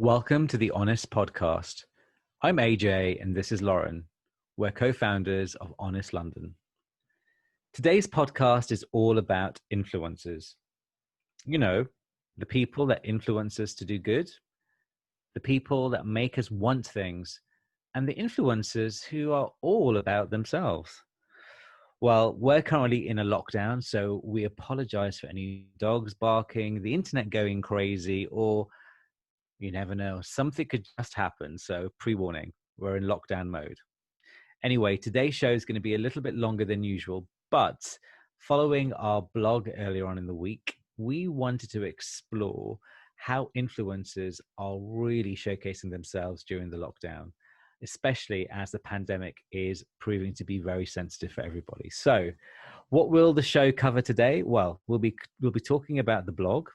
Welcome to the Honest Podcast. I'm AJ and this is Lauren. We're co-founders of Honest London. Today's podcast is all about influencers. You know, the people that influence us to do good, the people that make us want things, and the influencers who are all about themselves. Well, we're currently in a lockdown, so we apologize for any dogs barking, the internet going crazy, or you never know, something could just happen. So pre-warning, we're in lockdown mode. Anyway, today's show is going to be a little bit longer than usual, but following our blog earlier on in the week, we wanted to explore how influencers are really showcasing themselves during the lockdown, especially as the pandemic is proving to be very sensitive for everybody. So what will the show cover today? Well, we'll be talking about the blog.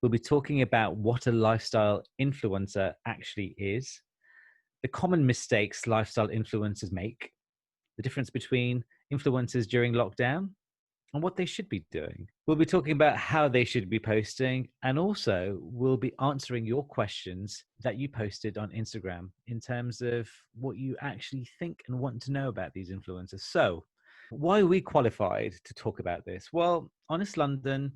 We'll be talking about what a lifestyle influencer actually is, the common mistakes lifestyle influencers make, the difference between influencers during lockdown, and what they should be doing. We'll be talking about how they should be posting, and also we'll be answering your questions that you posted on Instagram in terms of what you actually think and want to know about these influencers. So, why are we qualified to talk about this? Well, Honest London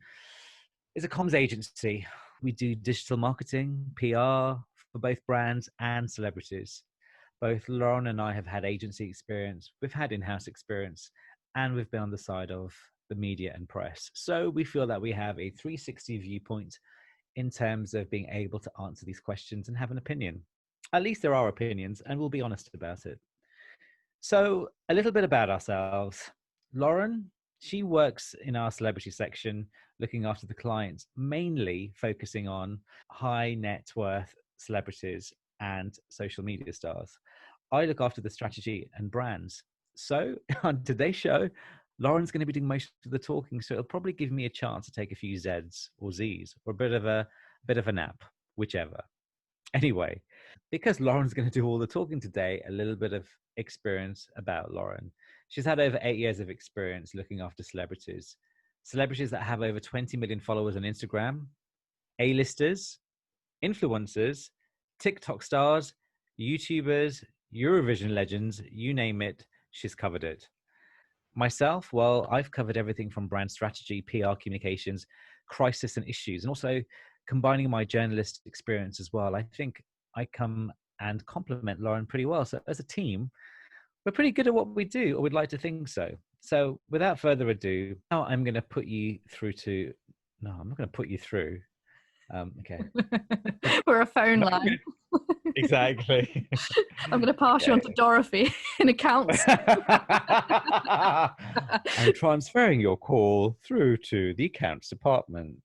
is a comms agency. We do digital marketing, PR for both brands and celebrities. Both Lauren and I have had agency experience, we've had in-house experience, and we've been on the side of the media and press. So we feel that we have a 360 viewpoint in terms of being able to answer these questions and have an opinion. At least there are opinions, and we'll be honest about it. So a little bit about ourselves. Lauren, she works in our celebrity section, looking after the clients, mainly focusing on high net worth celebrities and social media stars. I look after the strategy and brands. So on today's show, Lauren's going to be doing most of the talking, so it'll probably give me a chance to take a few Zs or Zs or a bit of a nap, whichever. Anyway, because Lauren's going to do all the talking today, a little bit of experience about Lauren. She's had over 8 years of experience looking after celebrities that have over 20 million followers on Instagram, A-listers, influencers, TikTok stars, YouTubers, Eurovision legends, you name it, she's covered it. Myself, well, I've covered everything from brand strategy, PR communications, crisis and issues, and also combining my journalist experience as well. I think I come and complement Lauren pretty well. So as a team, we're pretty good at what we do, or we'd like to think so. So without further ado, now I'm going to put you through to, no, I'm not going to put you through. Okay. We're a phone line. Exactly. I'm going to pass you on to Dorothy in accounts. I'm transferring your call through to the accounts department.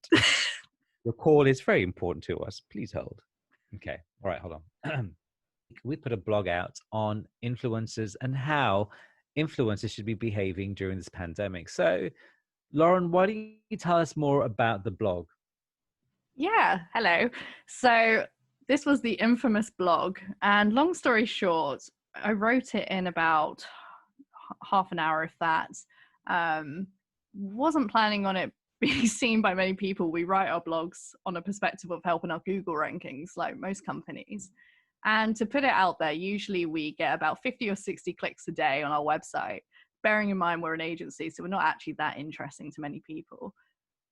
Your call is very important to us. Please hold. Okay. All right. Hold on. We put a blog out on influencers and how influencers should be behaving during this pandemic. So, Lauren, why don't you tell us more about the blog? Yeah. Hello. So this was the infamous blog, and long story short, I wrote it in about half an hour, if that. Wasn't planning on it being seen by many people. We write our blogs on a perspective of helping our Google rankings, like most companies. And to put it out there, usually we get about 50 or 60 clicks a day on our website, bearing in mind we're an agency, so we're not actually that interesting to many people.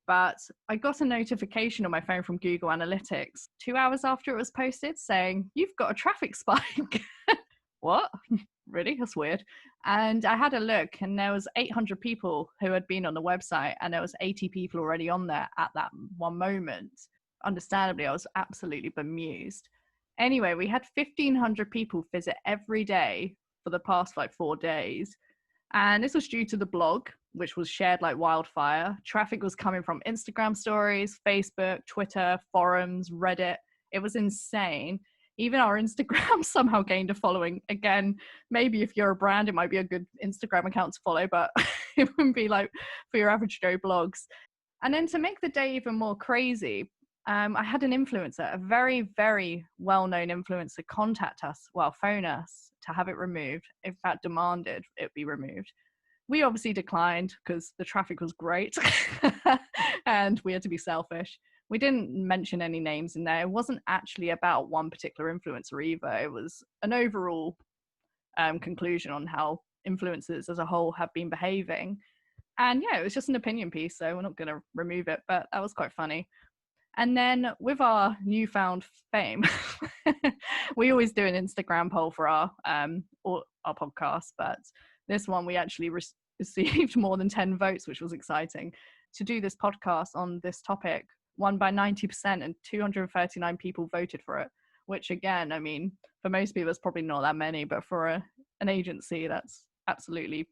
But I got a notification on my phone from Google Analytics 2 hours after it was posted saying, you've got a traffic spike. What? Really? That's weird. And I had a look, and there was 800 people who had been on the website, and there was 80 people already on there at that one moment. Understandably, I was absolutely bemused. Anyway, we had 1,500 people visit every day for the past 4 days. And this was due to the blog, which was shared like wildfire. Traffic was coming from Instagram stories, Facebook, Twitter, forums, Reddit. It was insane. Even our Instagram somehow gained a following. Again, maybe if you're a brand, it might be a good Instagram account to follow, but it wouldn't be like for your average Joe blogs. And then to make the day even more crazy, I had an influencer, a very, very well-known influencer, contact us, phone us to have it removed. In fact, demanded it be removed. We obviously declined because the traffic was great and we had to be selfish. we didn't mention any names in there. It wasn't actually about one particular influencer either. It was an overall conclusion on how influencers as a whole have been behaving. And yeah, it was just an opinion piece, so we're not going to remove it, but that was quite funny. And then with our newfound fame, we always do an Instagram poll for our podcast, but this one we actually received more than 10 votes, which was exciting, to do this podcast on this topic, won by 90%, and 239 people voted for it, which again, I mean, for most people, it's probably not that many, but for an agency, that's absolutely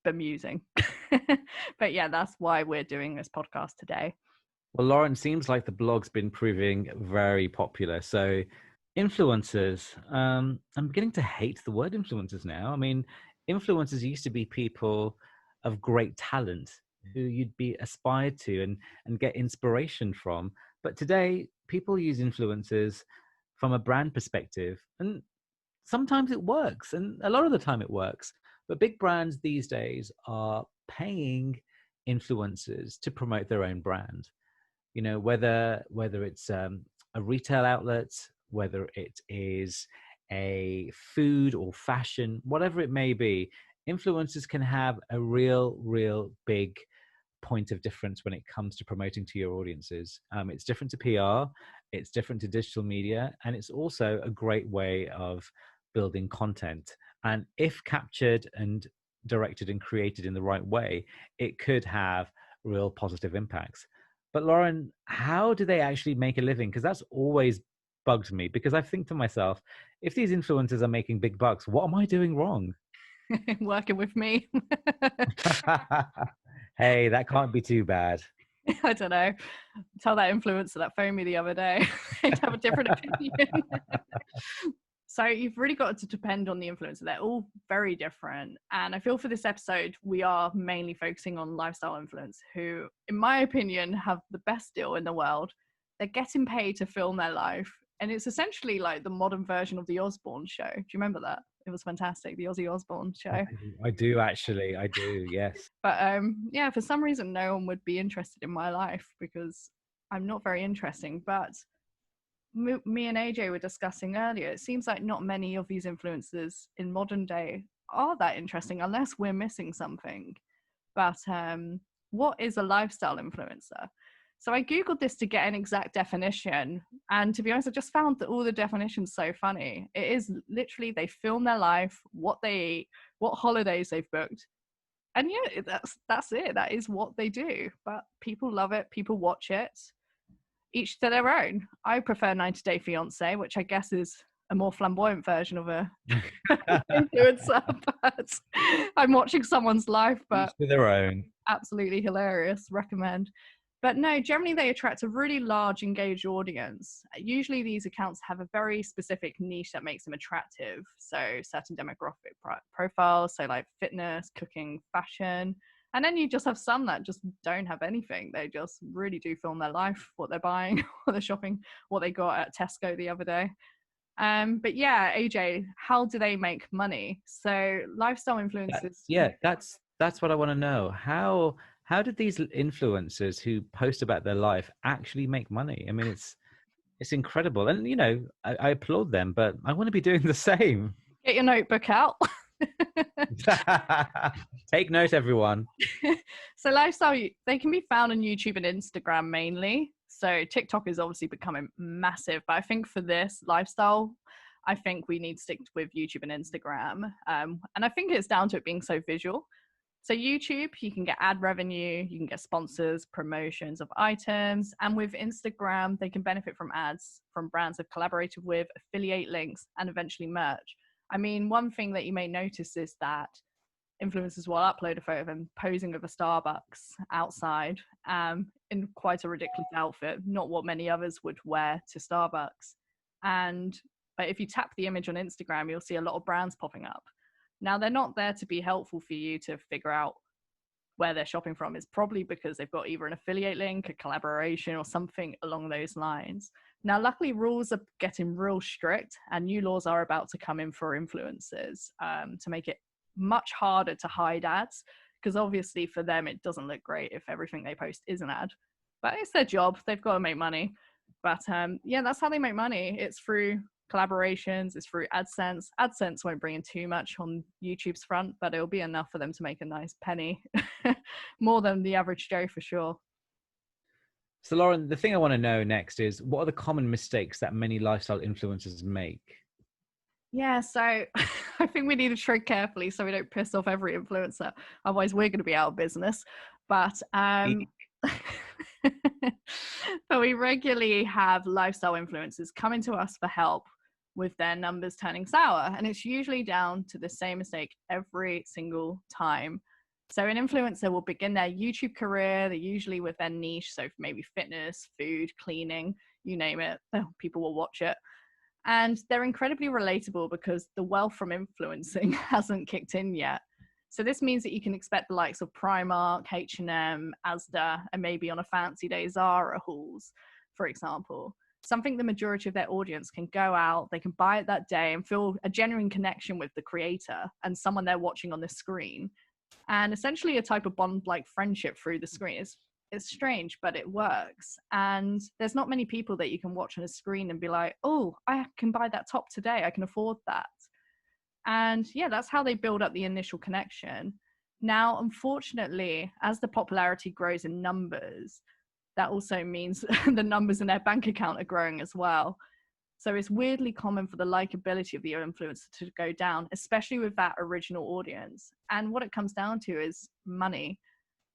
bemusing. But yeah, that's why we're doing this podcast today. Well, Lauren, seems like the blog's been proving very popular. So, influencers, I'm beginning to hate the word influencers now. I mean, influencers used to be people of great talent who you'd be aspired to and get inspiration from. But today, people use influencers from a brand perspective, and sometimes it works, and a lot of the time it works. But big brands these days are paying influencers to promote their own brand. You know, whether it's a retail outlet, whether it is a food or fashion, whatever it may be, influencers can have a real big point of difference when it comes to promoting to your audiences. It's different to PR, it's different to digital media, and it's also a great way of building content. And if captured and directed and created in the right way, it could have real positive impacts. But Lauren, how do they actually make a living? Because that's always bugged me, because I think to myself, if these influencers are making big bucks, what am I doing wrong? Working with me. Hey, that can't be too bad. I don't know. Tell that influencer that phoned me the other day. They'd have a different opinion. So you've really got to depend on the influencer. They're all very different. And I feel for this episode, we are mainly focusing on lifestyle influence, who, in my opinion, have the best deal in the world. They're getting paid to film their life. And it's essentially like the modern version of the Osbourne show. Do you remember that? It was fantastic, the Ozzy Osbourne show. I do actually. I do, yes. But yeah, for some reason, no one would be interested in my life because I'm not very interesting. But me and AJ were discussing earlier, it seems like not many of these influencers in modern day are that interesting unless we're missing something. But what is a lifestyle influencer? So I Googled this to get an exact definition. And to be honest, I just found that all the definitions so funny. It is literally they film their life, what they eat, what holidays they've booked. And yeah, that's it. That is what they do. But people love it. People watch it. Each to their own. I prefer 90 Day Fiance, which I guess is a more flamboyant version of a influencer. But I'm watching someone's life, but Each to their own. Absolutely hilarious. Recommend. But no, generally they attract a really large engaged audience. Usually these accounts have a very specific niche that makes them attractive. So certain demographic profiles, so like fitness, cooking, fashion. And then you just have some that just don't have anything. They just really do film their life, what they're buying, what they're shopping, what they got at Tesco the other day. But yeah, AJ, how do they make money? So lifestyle influencers. That's what I want to know. How did these influencers who post about their life actually make money? I mean, it's incredible, and you know, I applaud them, but I want to be doing the same. Get your notebook out. Take note, everyone. So lifestyle, they can be found on YouTube and Instagram mainly. So TikTok is obviously becoming massive, but I think for this lifestyle, I think we need to stick with YouTube and Instagram. And I think it's down to it being so visual. So YouTube, you can get ad revenue, you can get sponsors, promotions of items. And with Instagram, they can benefit from ads from brands they've collaborated with, affiliate links, and eventually merch. I mean, one thing that you may notice is that influencers will upload a photo of them posing with a Starbucks outside in quite a ridiculous outfit, not what many others would wear to Starbucks. But if you tap the image on Instagram, you'll see a lot of brands popping up. Now, they're not there to be helpful for you to figure out where they're shopping from. It's probably because they've got either an affiliate link, a collaboration, or something along those lines. Now, luckily, rules are getting real strict, and new laws are about to come in for influencers to make it much harder to hide ads, because obviously for them, it doesn't look great if everything they post is an ad. but it's their job. They've got to make money. But yeah, that's how they make money. It's through collaborations, it's through AdSense. AdSense won't bring in too much on YouTube's front, but it'll be enough for them to make a nice penny, more than the average Joe for sure. So, Lauren, the thing I want to know next is, what are the common mistakes that many lifestyle influencers make? Yeah, so I think we need to tread carefully so we don't piss off every influencer. Otherwise, we're going to be out of business. But but we regularly have lifestyle influencers coming to us for help with their numbers turning sour. And it's usually down to the same mistake every single time. So an influencer will begin their YouTube career, they're usually with their niche. So maybe fitness, food, cleaning, you name it, people will watch it. And they're incredibly relatable because the wealth from influencing hasn't kicked in yet. So this means that you can expect the likes of Primark, H&M, Asda, and maybe on a fancy day, Zara hauls, for example. Something the majority of their audience can go out, they can buy it that day and feel a genuine connection with the creator and someone they're watching on the screen. And essentially a type of bond like friendship through the screen. It's strange, but it works. And there's not many people that you can watch on a screen and be like, oh, I can buy that top today, I can afford that. And yeah, that's how they build up the initial connection. Now, unfortunately, as the popularity grows in numbers, that also means the numbers in their bank account are growing as well. So it's weirdly common for the likability of the influencer to go down, especially with that original audience. And what it comes down to is money.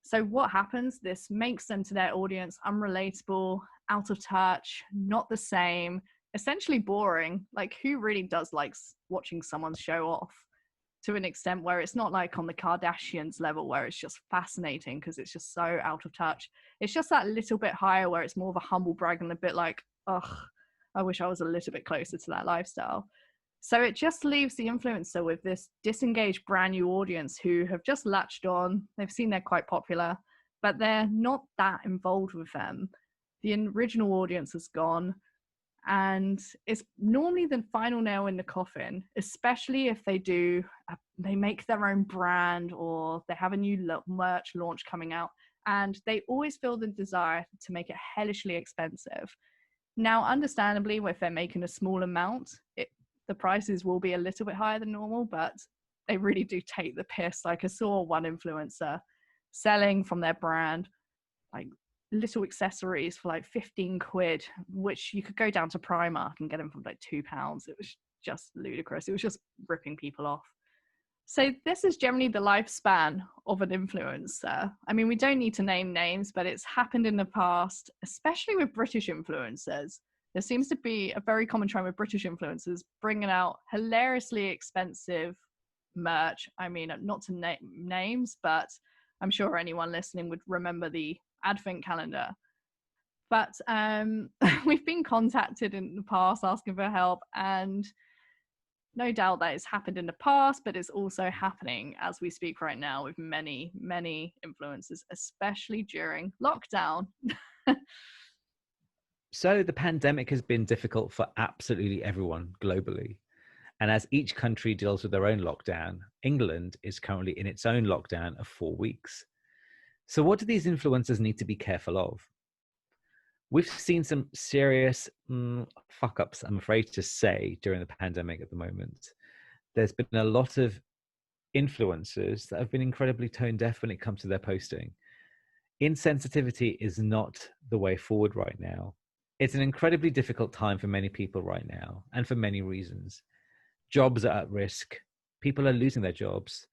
So what happens? This makes them to their audience unrelatable, out of touch, not the same, essentially boring. Like, who really does like watching someone show off to an extent where it's not like on the Kardashians level where it's just fascinating because it's just so out of touch. It's just that little bit higher where it's more of a humble brag and a bit like, ugh, I wish I was a little bit closer to that lifestyle. So it just leaves the influencer with this disengaged brand new audience who have just latched on. They've seen they're quite popular, but they're not that involved with them. The original audience has gone, and it's normally the final nail in the coffin, especially if they make their own brand or they have a new merch launch coming out, and they always feel the desire to make it hellishly expensive. Now, understandably, if they're making a small amount, the prices will be a little bit higher than normal, but they really do take the piss. Like, I saw one influencer selling from their brand, like little accessories for like 15 quid, which you could go down to Primark and get them for like £2. It was just ludicrous. It was just ripping people off. So this is generally the lifespan of an influencer. I mean, we don't need to name names, but it's happened in the past, especially with British influencers. There seems to be a very common trend with British influencers bringing out hilariously expensive merch. I mean, not to name names, but I'm sure anyone listening would remember the Advent calendar. But we've been contacted in the past asking for help, and no doubt that it's happened in the past, but it's also happening as we speak right now with many, many influencers, especially during lockdown. So the pandemic has been difficult for absolutely everyone globally. And as each country deals with their own lockdown, England is currently in its own lockdown of 4 weeks. So what do these influencers need to be careful of? We've seen some serious fuck-ups, I'm afraid to say, during the pandemic at the moment. There's been a lot of influencers that have been incredibly tone deaf when it comes to their posting. Insensitivity is not the way forward right now. It's an incredibly difficult time for many people right now, and for many reasons. Jobs are at risk. People are losing their jobs.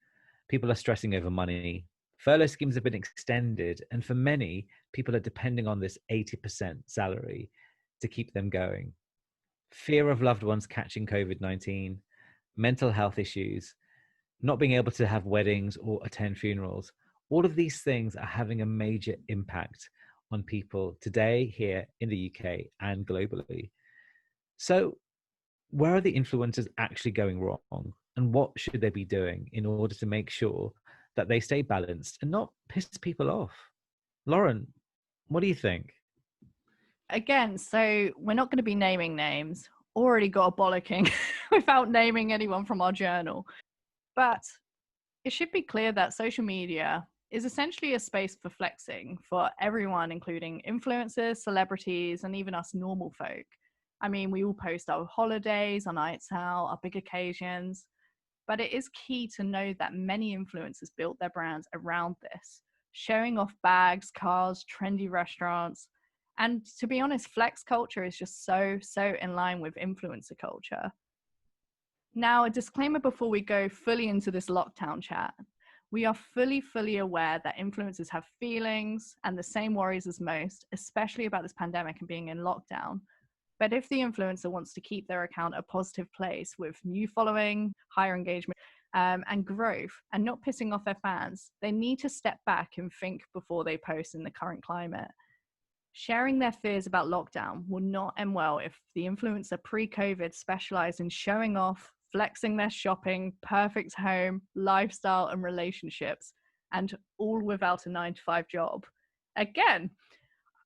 People are stressing over money. Furlough schemes have been extended, and for many, people are depending on this 80% salary to keep them going. Fear of loved ones catching COVID-19, mental health issues, not being able to have weddings or attend funerals. All of these things are having a major impact on people today, here in the UK and globally. So where are the influencers actually going wrong? And what should they be doing in order to make sure that they stay balanced and not piss people off? Lauren, what do you think? Again, so we're not going to be naming names. Already got a bollocking without naming anyone from our journal. But it should be clear that social media is essentially a space for flexing for everyone, including influencers, celebrities, and even us normal folk. I mean, we all post our holidays, our nights out, our big occasions, but it is key to know that many influencers built their brands around this, showing off bags, cars, trendy restaurants. And to be honest, flex culture is just so in line with influencer culture. Now, a disclaimer before we go fully into this lockdown chat. We are fully aware that influencers have feelings and the same worries as most, especially about this pandemic and being in lockdown. But if the influencer wants to keep their account a positive place with new following, higher engagement, and growth, and not pissing off their fans, they need to step back and think before they post in the current climate. Sharing their fears about lockdown will not end well if the influencer pre-COVID specialized in showing off, flexing their shopping, perfect home, lifestyle, and relationships, and all without a 9-to-5 job. Again,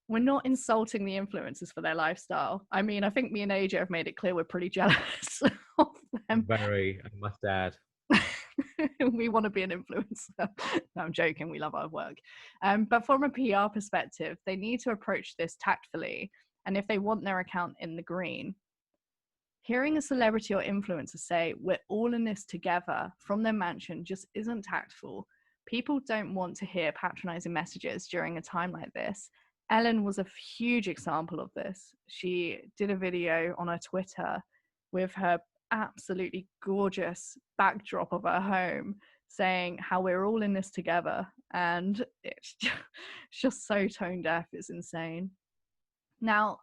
we're not insulting the influencers for their lifestyle. I mean, I think me and AJ have made it clear we're pretty jealous of them. Very, I must add. We want to be an influencer. No, I'm joking. We love our work. But from a PR perspective, they need to approach this tactfully. And if they want their account in the green, hearing a celebrity or influencer say, "We're all in this together" from their mansion just isn't tactful. People don't want to hear patronizing messages during a time like this. Ellen was a huge example of this. She did a video on her Twitter with her absolutely gorgeous backdrop of her home saying how we're all in this together. And it's just so tone deaf. It's insane. Now,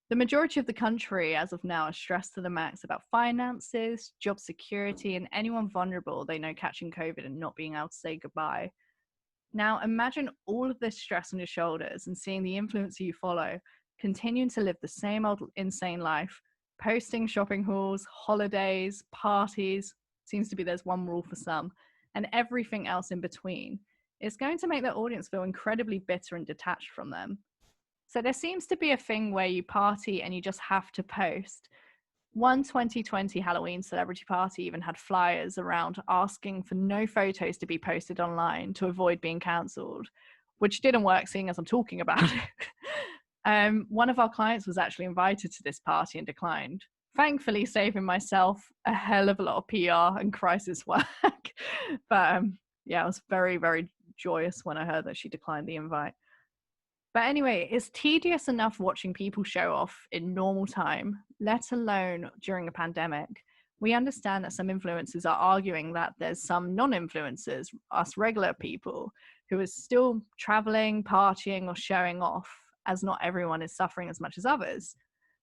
the majority of the country as of now is stressed to the max about finances, job security, and anyone vulnerable they know catching COVID and not being able to say goodbye. Now, imagine all of this stress on your shoulders and seeing the influencer you follow continuing to live the same old insane life, posting shopping hauls, holidays, parties, seems to be there's one rule for some, and everything else in between. It's going to make their audience feel incredibly bitter and detached from them. So there seems to be a thing where you party and you just have to post. One 2020 Halloween celebrity party even had flyers around asking for no photos to be posted online to avoid being cancelled, which didn't work seeing as I'm talking about it. One of our clients was actually invited to this party and declined, thankfully saving myself a hell of a lot of PR and crisis work. But yeah, I was very joyous when I heard that she declined the invite. But anyway, it's tedious enough watching people show off in normal time, let alone during a pandemic. We understand that some influencers are arguing that there's some non-influencers, us regular people, who are still traveling, partying, or showing off, as not everyone is suffering as much as others.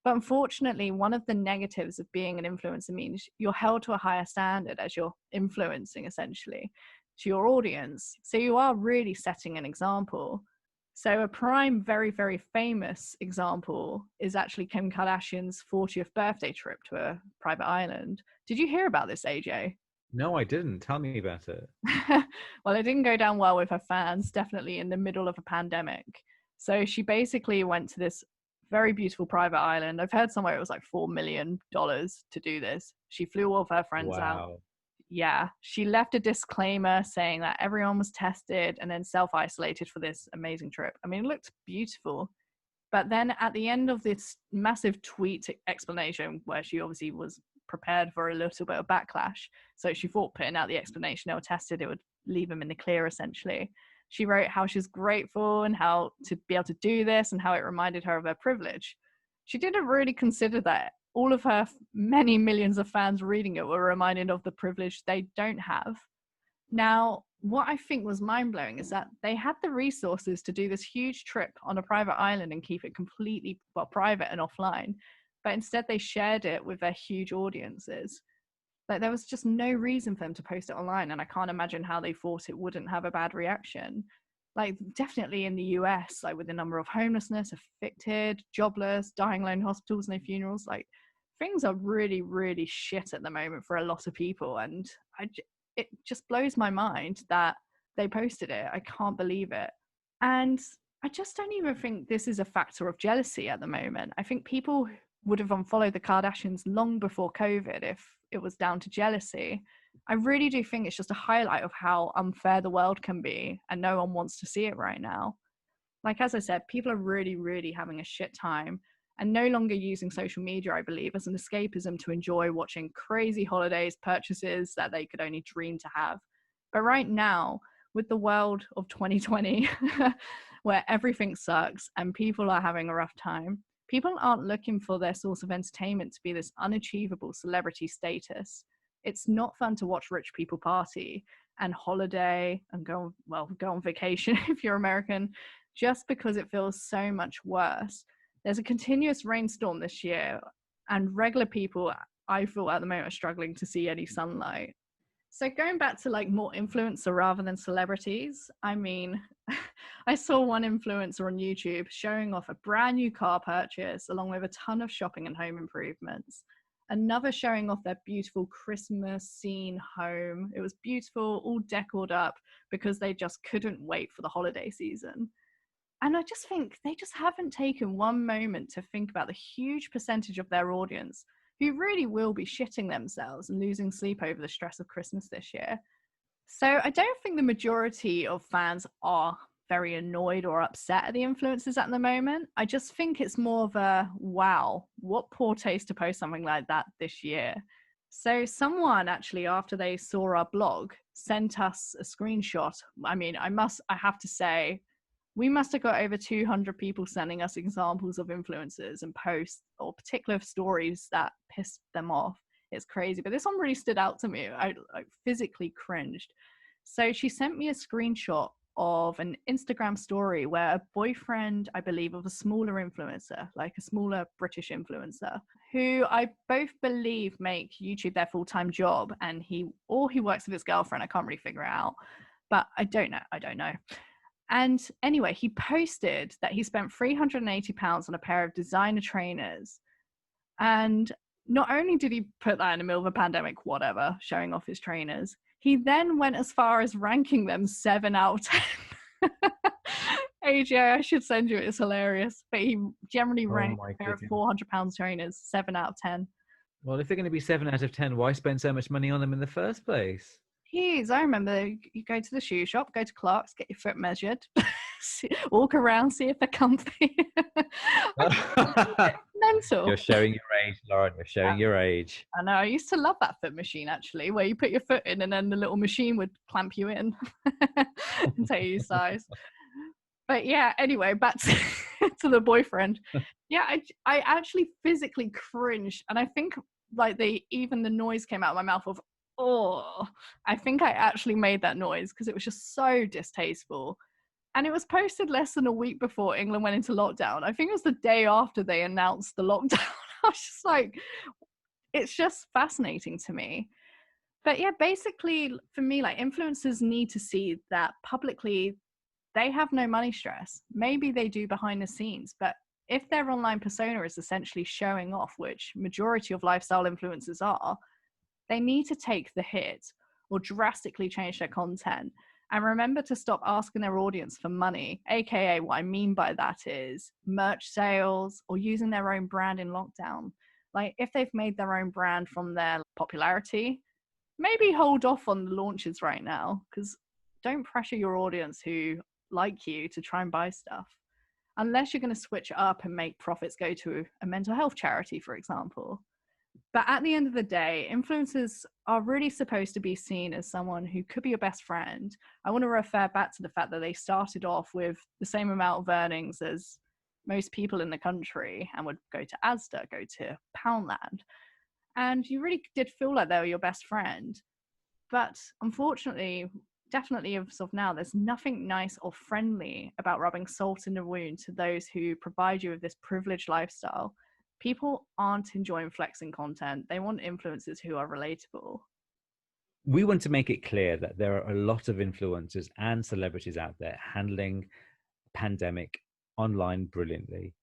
But unfortunately, one of the negatives of being an influencer means you're held to a higher standard as you're influencing, essentially, to your audience. So you are really setting an example. So a prime, very famous example is actually Kim Kardashian's 40th birthday trip to a private island. Did you hear about this, AJ? No, I didn't. Tell me about it. Well, it didn't go down well with her fans, definitely in the middle of a pandemic. So she basically went to this very beautiful private island. I've heard somewhere it was like $4 million to do this. She flew all of her friends out. Yeah, she left a disclaimer saying that everyone was tested and then self-isolated for this amazing trip. I mean, it looked beautiful. But then at the end of this massive tweet explanation, where she obviously was prepared for a little bit of backlash, so she thought putting out the explanation they were tested, it would leave them in the clear, essentially. She wrote how she's grateful and how to be able to do this and how it reminded her of her privilege. She didn't really consider that all of her many millions of fans reading it were reminded of the privilege they don't have. Now, what I think was mind-blowing is that they had the resources to do this huge trip on a private island and keep it completely private and offline, but instead they shared it with their huge audiences. Like, there was just no reason for them to post it online, and I can't imagine how they thought it wouldn't have a bad reaction. Like, definitely in the US, like with the number of homelessness, evicted, jobless, dying alone in hospitals, no funerals, like things are really shit at the moment for a lot of people. And it just blows my mind that they posted it. I can't believe it. And I just don't even think this is a factor of jealousy at the moment. I think people would have unfollowed the Kardashians long before COVID if it was down to jealousy. I really do think it's just a highlight of how unfair the world can be, and no one wants to see it right now. Like, as I said, people are really, really having a shit time and no longer using social media, I believe, as an escapism to enjoy watching crazy holidays, purchases that they could only dream to have. But right now, with the world of 2020, where everything sucks and people are having a rough time, people aren't looking for their source of entertainment to be this unachievable celebrity status. It's not fun to watch rich people party and holiday and go on vacation if you're American, just because it feels so much worse. There's a continuous rainstorm this year, and regular people, I feel at the moment, are struggling to see any sunlight. So going back to like more influencer rather than celebrities, I mean, I saw one influencer on YouTube showing off a brand new car purchase along with a ton of shopping and home improvements. Another showing off their beautiful Christmas scene home. It was beautiful, all decorated up because they just couldn't wait for the holiday season. And I just think they just haven't taken one moment to think about the huge percentage of their audience who really will be shitting themselves and losing sleep over the stress of Christmas this year. So I don't think the majority of fans are very annoyed or upset at the influencers at the moment. I just think it's more of a, wow, what poor taste to post something like that this year. So someone actually, after they saw our blog, sent us a screenshot. I mean, I have to say, we must have got over 200 people sending us examples of influencers and posts or particular stories that pissed them off. It's crazy, but this one really stood out to me. I physically cringed. So she sent me a screenshot of an Instagram story where a boyfriend, I believe, of a smaller influencer, like a smaller British influencer, who I both believe make YouTube their full-time job, and he works with his girlfriend. I can't really figure it out, but I don't know. And anyway, he posted that he spent £380 on a pair of designer trainers. And not only did he put that in the middle of a pandemic, whatever, showing off his trainers, he then went as far as ranking them 7 out of 10. AJ, I should send you it. It's hilarious. But he generally ranked a pair of £400 trainers 7 out of 10. Well, if they're going to be 7 out of 10, why spend so much money on them in the first place? I remember you go to the shoe shop, go to Clark's, get your foot measured, walk around, see if they're comfy. Mental. You're showing your age, Lauren. You're showing your age. I know. I used to love that foot machine, actually, where you put your foot in and then the little machine would clamp you in and tell you your size. But yeah, anyway, back to the boyfriend. Yeah, I actually physically cringed. And I think like even the noise came out of my mouth of, oh, I think I actually made that noise because it was just so distasteful. And it was posted less than a week before England went into lockdown. I think it was the day after they announced the lockdown. I was just like, it's just fascinating to me. But yeah, basically for me, like, influencers need to see that publicly they have no money stress. Maybe they do behind the scenes, but if their online persona is essentially showing off, which majority of lifestyle influencers are, they need to take the hit or drastically change their content and remember to stop asking their audience for money, aka what I mean by that is merch sales or using their own brand in lockdown. Like, if they've made their own brand from their popularity, maybe hold off on the launches right now, because don't pressure your audience who like you to try and buy stuff unless you're going to switch up and make profits go to a mental health charity, for example. But at the end of the day, influencers are really supposed to be seen as someone who could be your best friend. I want to refer back to the fact that they started off with the same amount of earnings as most people in the country and would go to Asda, go to Poundland. And you really did feel like they were your best friend. But unfortunately, definitely as of now, there's nothing nice or friendly about rubbing salt in the wound to those who provide you with this privileged lifestyle. People aren't enjoying flexing content. They want influencers who are relatable. We want to make it clear that there are a lot of influencers and celebrities out there handling the pandemic online brilliantly,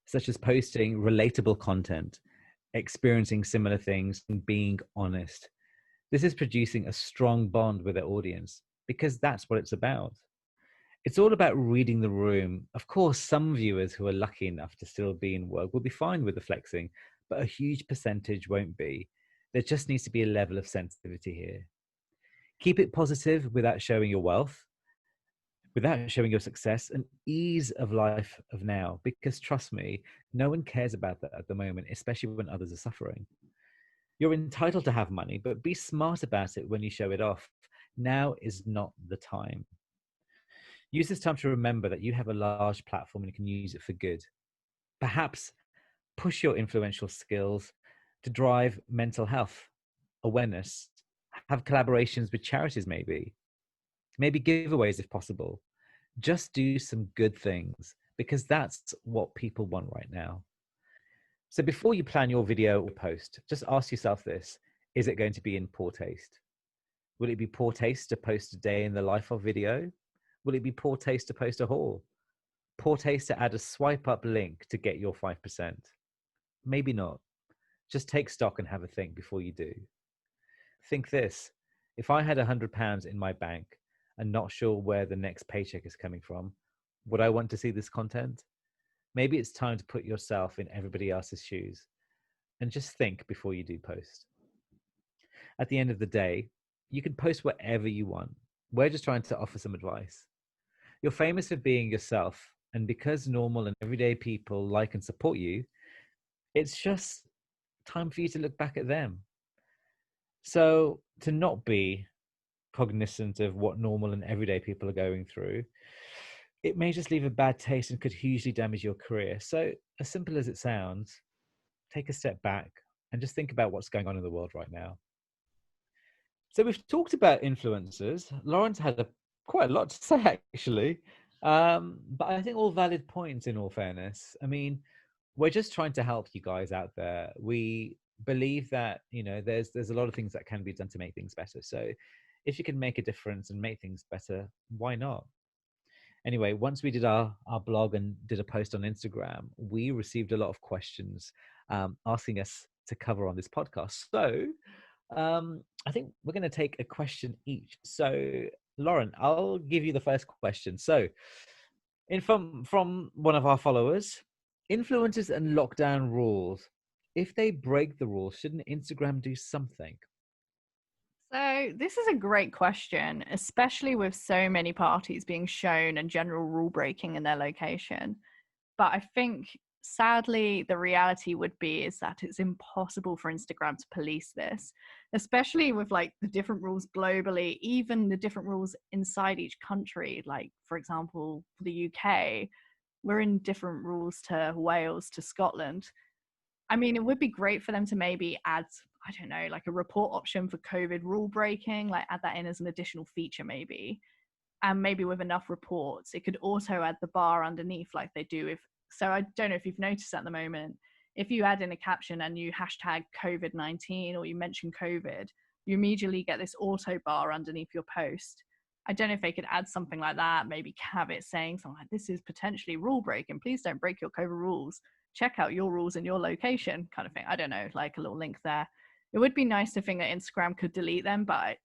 such as posting relatable content, experiencing similar things, and being honest. This is producing a strong bond with their audience because that's what it's about. It's all about reading the room. Of course, some viewers who are lucky enough to still be in work will be fine with the flexing, but a huge percentage won't be. There just needs to be a level of sensitivity here. Keep it positive without showing your wealth, without showing your success and ease of life of now. Because trust me, no one cares about that at the moment, especially when others are suffering. You're entitled to have money, but be smart about it when you show it off. Now is not the time. Use this time to remember that you have a large platform and you can use it for good. Perhaps push your influential skills to drive mental health awareness, have collaborations with charities, maybe giveaways if possible. Just do some good things because that's what people want right now. So before you plan your video or post, just ask yourself this: is it going to be in poor taste? Will it be poor taste to post a day in the life of video? Will it be poor taste to post a haul? Poor taste to add a swipe up link to get your 5%? Maybe not. Just take stock and have a think before you do. Think this: if I had £100 in my bank and not sure where the next paycheck is coming from, would I want to see this content? Maybe it's time to put yourself in everybody else's shoes and just think before you do post. At the end of the day, you can post whatever you want. We're just trying to offer some advice. You're famous for being yourself, and because normal and everyday people like and support you, it's just time for you to look back at them. So to not be cognizant of what normal and everyday people are going through, it may just leave a bad taste and could hugely damage your career. So as simple as it sounds, take a step back and just think about what's going on in the world right now. So we've talked about influencers. Lawrence had quite a lot to say, actually. But I think all valid points, in all fairness. I mean, we're just trying to help you guys out there. We believe that, there's a lot of things that can be done to make things better. So if you can make a difference and make things better, why not? Anyway, once we did our blog and did a post on Instagram, we received a lot of questions asking us to cover on this podcast. So I think we're going to take a question each. So, Lauren, I'll give you the first question. So, from one of our followers, influencers and lockdown rules. If they break the rules, shouldn't Instagram do something? So this is a great question, especially with so many parties being shown and general rule breaking in their location. But I think sadly the reality would be is that it's impossible for Instagram to police this, especially with like the different rules globally, even the different rules inside each country. Like for example, the UK, we're in different rules to Wales, to Scotland. I mean, it would be great for them to maybe add, I don't know, like a report option for COVID rule breaking, like add that in as an additional feature maybe. And maybe with enough reports, it could auto add the bar underneath like they do if, so I don't know if you've noticed at the moment, if you add in a caption and you hashtag COVID-19 or you mention COVID, you immediately get this auto bar underneath your post. I don't know if they could add something like that, maybe have it saying something like, this is potentially rule breaking. Please don't break your COVID rules. Check out your rules in your location, kind of thing. I don't know, like a little link there. It would be nice to think that Instagram could delete them, but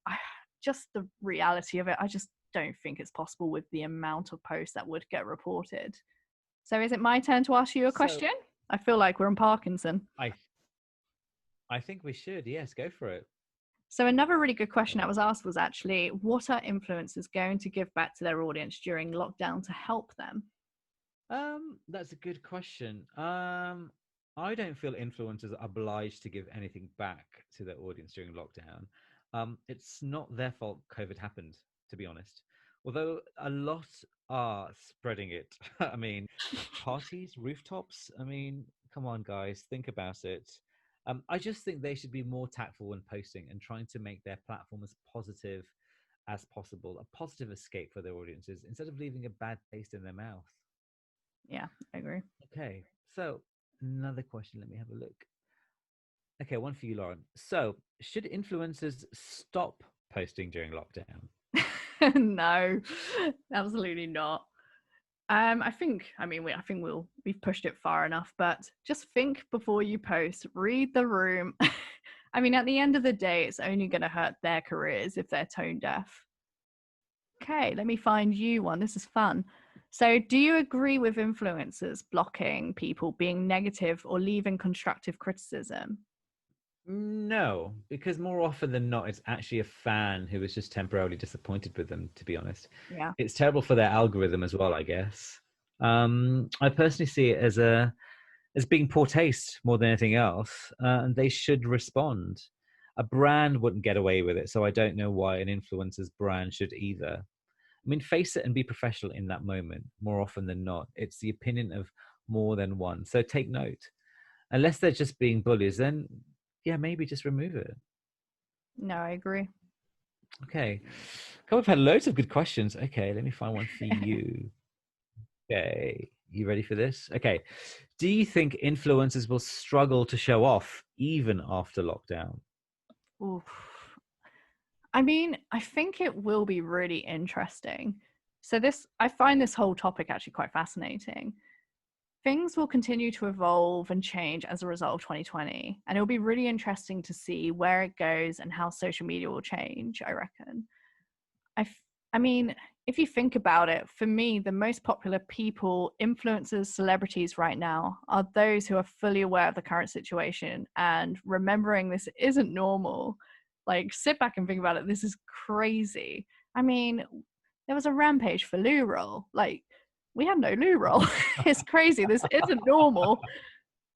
just the reality of it, I just don't think it's possible with the amount of posts that would get reported. So is it my turn to ask you a question? I feel like we're on Parkinson. I think we should. Yes, go for it. So another really good question that was asked was actually, what are influencers going to give back to their audience during lockdown to help them? That's a good question. I don't feel influencers are obliged to give anything back to their audience during lockdown. It's not their fault COVID happened, to be honest. Although a lot are spreading it. I mean, parties, rooftops. I mean, come on, guys, think about it. I just think they should be more tactful when posting and trying to make their platform as positive as possible, a positive escape for their audiences instead of leaving a bad taste in their mouth. Yeah, I agree. Okay, so another question. Let me have a look. Okay, one for you, Lauren. So, should influencers stop posting during lockdown? No, absolutely not. I think we've pushed it far enough, but just think before you post, read the room. I mean, at the end of the day, it's only going to hurt their careers if they're tone deaf. Okay, let me find you one. This is fun. So, do you agree with influencers blocking people being negative or leaving constructive criticism? No, because more often than not, it's actually a fan who is just temporarily disappointed with them, to be honest. Yeah. It's terrible for their algorithm as well, I guess. I personally see it as being poor taste more than anything else, and they should respond. A brand wouldn't get away with it, so I don't know why an influencer's brand should either. I mean, face it and be professional in that moment. More often than not, it's the opinion of more than one. So take note. Unless they're just being bullies, then yeah, maybe just remove it. No, I agree. Okay. God, we've had loads of good questions. Okay, let me find one for you. Okay. You ready for this? Okay. Do you think influencers will struggle to show off even after lockdown? Oof. I mean, I think it will be really interesting. So I find this whole topic actually quite fascinating. Things will continue to evolve and change as a result of 2020, and it'll be really interesting to see where it goes and how social media will change, I reckon. I mean, if you think about it, for me, the most popular people, influencers, celebrities right now are those who are fully aware of the current situation and remembering this isn't normal. Like, sit back and think about it. This is crazy. I mean, there was a rampage for loo roll. Like, we had no loo roll. It's crazy. This isn't normal.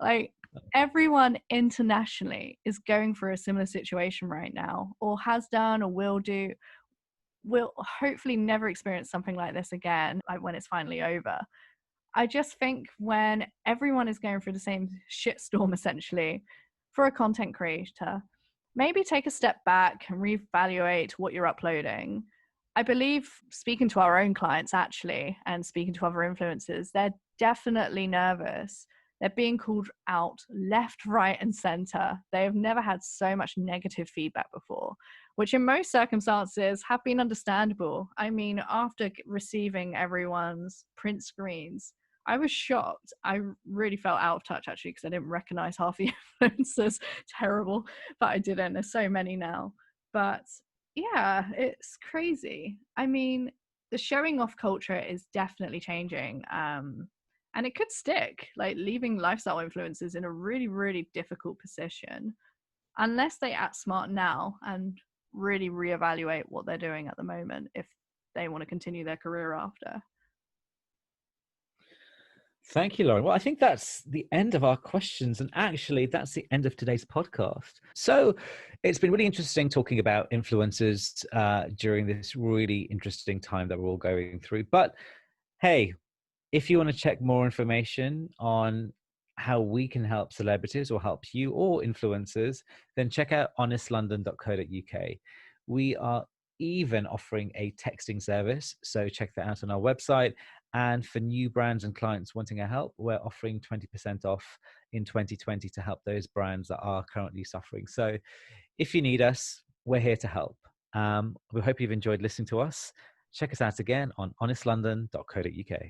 Like, everyone internationally is going through a similar situation right now, or has done, or will hopefully never experience something like this again, like when it's finally over. I just think when everyone is going through the same shitstorm, essentially, for a content creator, maybe take a step back and reevaluate what you're uploading. I believe, speaking to our own clients actually, and speaking to other influencers, they're definitely nervous. They're being called out left, right, and center. They have never had so much negative feedback before, which in most circumstances have been understandable. I mean, after receiving everyone's print screens, I was shocked. I really felt out of touch actually because I didn't recognize half the influencers. Terrible, but I didn't. There's so many now. But yeah, it's crazy. I mean, the showing off culture is definitely changing. And it could stick, like leaving lifestyle influencers in a really, really difficult position unless they act smart now and really reevaluate what they're doing at the moment if they want to continue their career after. Thank you, Lauren. Well, I think that's the end of our questions. And actually, that's the end of today's podcast. So it's been really interesting talking about influencers during this really interesting time that we're all going through. But hey, if you want to check more information on how we can help celebrities or help you or influencers, then check out honestlondon.co.uk. We are even offering a texting service, so check that out on our website. And for new brands and clients wanting our help, we're offering 20% off in 2020 to help those brands that are currently suffering. So if you need us, we're here to help. We hope you've enjoyed listening to us. Check us out again on honestlondon.co.uk.